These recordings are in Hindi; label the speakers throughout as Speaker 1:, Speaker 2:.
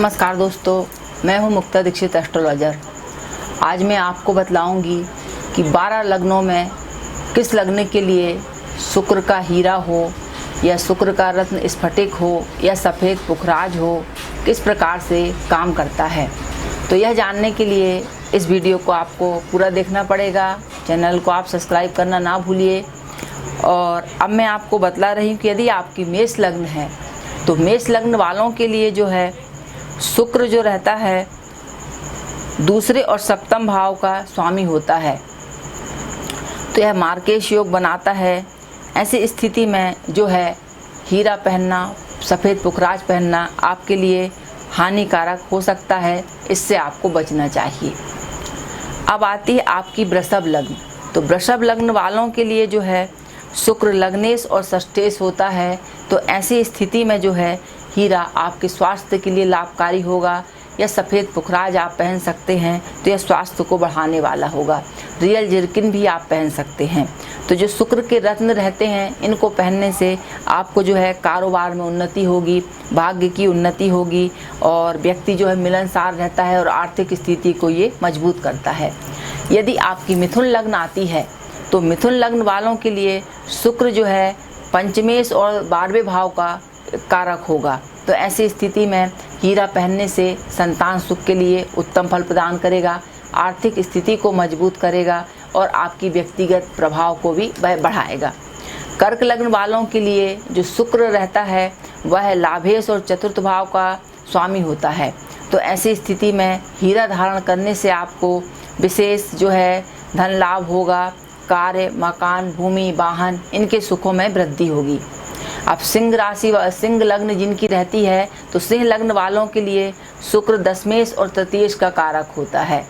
Speaker 1: नमस्कार दोस्तों, मैं हूं मुक्ता दीक्षित एस्ट्रोलॉजर। आज मैं आपको बतलाऊंगी कि 12 लग्नों में किस लग्न के लिए शुक्र का हीरा हो या शुक्र का रत्न स्फटिक हो या सफ़ेद पुखराज हो, किस प्रकार से काम करता है। तो यह जानने के लिए इस वीडियो को आपको पूरा देखना पड़ेगा। चैनल को आप सब्सक्राइब करना ना भूलिए। और अब मैं आपको बतला रही हूँ कि यदि आपकी मेष लग्न है तो मेष लग्न वालों के लिए जो है शुक्र जो रहता है दूसरे और सप्तम भाव का स्वामी होता है, तो यह मार्केश योग बनाता है। ऐसी स्थिति में जो है हीरा पहनना, सफ़ेद पुखराज पहनना आपके लिए हानिकारक हो सकता है, इससे आपको बचना चाहिए। अब आती है आपकी वृषभ लग्न। तो वृषभ लग्न वालों के लिए जो है शुक्र लग्नेश और षष्ठेश होता है, तो ऐसी स्थिति में जो है हीरा आपके स्वास्थ्य के लिए लाभकारी होगा या सफ़ेद पुखराज आप पहन सकते हैं, तो यह स्वास्थ्य को बढ़ाने वाला होगा। रियल जर्किन भी आप पहन सकते हैं। तो जो शुक्र के रत्न रहते हैं इनको पहनने से आपको जो है कारोबार में उन्नति होगी, भाग्य की उन्नति होगी और व्यक्ति जो है मिलनसार रहता है और आर्थिक स्थिति को ये मजबूत करता है। यदि आपकी मिथुन लग्न आती है तो मिथुन लग्न वालों के लिए शुक्र जो है पंचमेश और 12वें भाव का कारक होगा, तो ऐसी स्थिति में हीरा पहनने से संतान सुख के लिए उत्तम फल प्रदान करेगा, आर्थिक स्थिति को मजबूत करेगा और आपकी व्यक्तिगत प्रभाव को भी बढ़ाएगा। कर्क लग्न वालों के लिए जो शुक्र रहता है वह लाभेश और चतुर्थ भाव का स्वामी होता है, तो ऐसी स्थिति में हीरा धारण करने से आपको विशेष जो है धन लाभ होगा, कार्य, मकान, भूमि, वाहन इनके सुखों में वृद्धि होगी। अब सिंह राशि व सिंह लग्न जिनकी रहती है तो सिंह लग्न वालों के लिए शुक्र दशमेश और तृतीयेश का कारक होता है,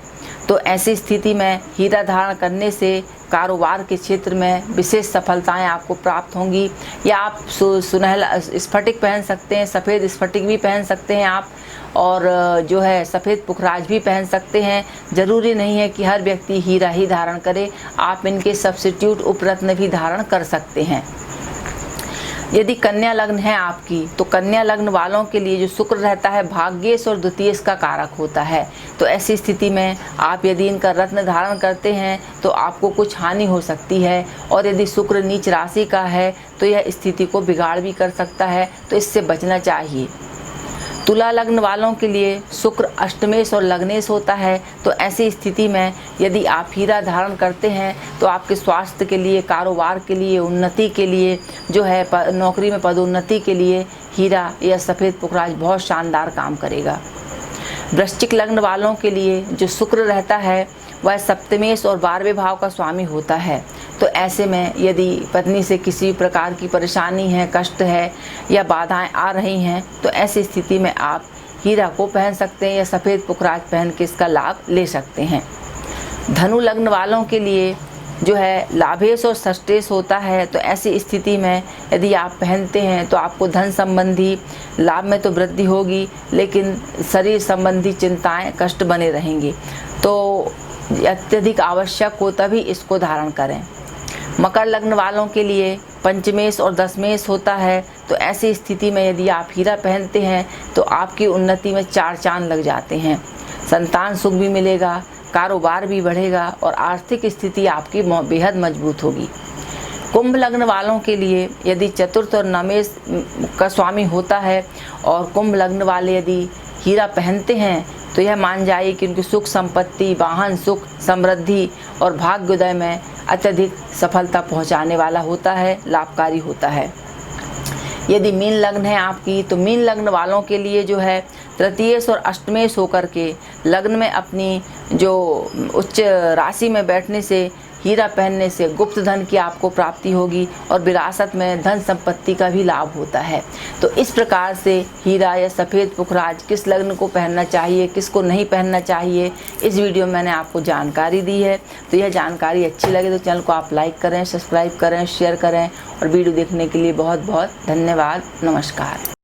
Speaker 1: तो ऐसी स्थिति में हीरा धारण करने से कारोबार के क्षेत्र में विशेष सफलताएं आपको प्राप्त होंगी। या आप सुनहला स्फटिक पहन सकते हैं, सफ़ेद स्फटिक भी पहन सकते हैं आप, और जो है सफ़ेद पुखराज भी पहन सकते हैं। ज़रूरी नहीं है कि हर व्यक्ति हीरा ही धारण करे, आप इनके सब्स्टिट्यूट उपरत्न भी धारण कर सकते हैं। यदि कन्या लग्न है आपकी तो कन्या लग्न वालों के लिए जो शुक्र रहता है भाग्येश और द्वितीयेश का कारक होता है, तो ऐसी स्थिति में आप यदि इनका रत्न धारण करते हैं तो आपको कुछ हानि हो सकती है। और यदि शुक्र नीच राशि का है तो यह स्थिति को बिगाड़ भी कर सकता है, तो इससे बचना चाहिए। तुला लग्न वालों के लिए शुक्र अष्टमेश और लग्नेश होता है, तो ऐसी स्थिति में यदि आप हीरा धारण करते हैं तो आपके स्वास्थ्य के लिए, कारोबार के लिए, उन्नति के लिए जो है नौकरी में पदोन्नति के लिए हीरा या सफ़ेद पुखराज बहुत शानदार काम करेगा। वृश्चिक लग्न वालों के लिए जो शुक्र रहता है वह सप्तमेश और 12वें भाव का स्वामी होता है, तो ऐसे में यदि पत्नी से किसी प्रकार की परेशानी है, कष्ट है या बाधाएं आ रही हैं, तो ऐसी स्थिति में आप हीरा को पहन सकते हैं या सफ़ेद पुखराज पहन के इसका लाभ ले सकते हैं। धनु लग्न वालों के लिए जो है लाभेश और षष्ठेश होता है, तो ऐसी स्थिति में यदि आप पहनते हैं तो आपको धन संबंधी लाभ में तो वृद्धि होगी, लेकिन शरीर संबंधी चिंताएं, कष्ट बने रहेंगे, तो अत्यधिक आवश्यक हो तभी इसको धारण करें। मकर लग्न वालों के लिए पंचमेश और दशमेश होता है, तो ऐसी स्थिति में यदि आप हीरा पहनते हैं तो आपकी उन्नति में 4 चांद लग जाते हैं। संतान सुख भी मिलेगा, कारोबार भी बढ़ेगा और आर्थिक स्थिति आपकी बेहद मजबूत होगी। कुंभ लग्न वालों के लिए यदि चतुर्थ और नवेश का स्वामी होता है और कुंभ लग्न वाले यदि हीरा पहनते हैं तो यह मान जाइए कि उनकी सुख संपत्ति, वाहन सुख, समृद्धि और भाग्योदय में अत्यधिक सफलता पहुंचाने वाला होता है, लाभकारी होता है। यदि मीन लग्न है आपकी तो मीन लग्न वालों के लिए जो है तृतीयेश और अष्टमेश होकर के लग्न में अपनी जो उच्च राशि में बैठने से हीरा पहनने से गुप्त धन की आपको प्राप्ति होगी और विरासत में धन संपत्ति का भी लाभ होता है। तो इस प्रकार से हीरा या सफ़ेद पुखराज किस लग्न को पहनना चाहिए, किसको नहीं पहनना चाहिए, इस वीडियो में मैंने आपको जानकारी दी है। तो यह जानकारी अच्छी लगे तो चैनल को आप लाइक करें, सब्सक्राइब करें, शेयर करें और वीडियो देखने के लिए बहुत बहुत धन्यवाद। नमस्कार।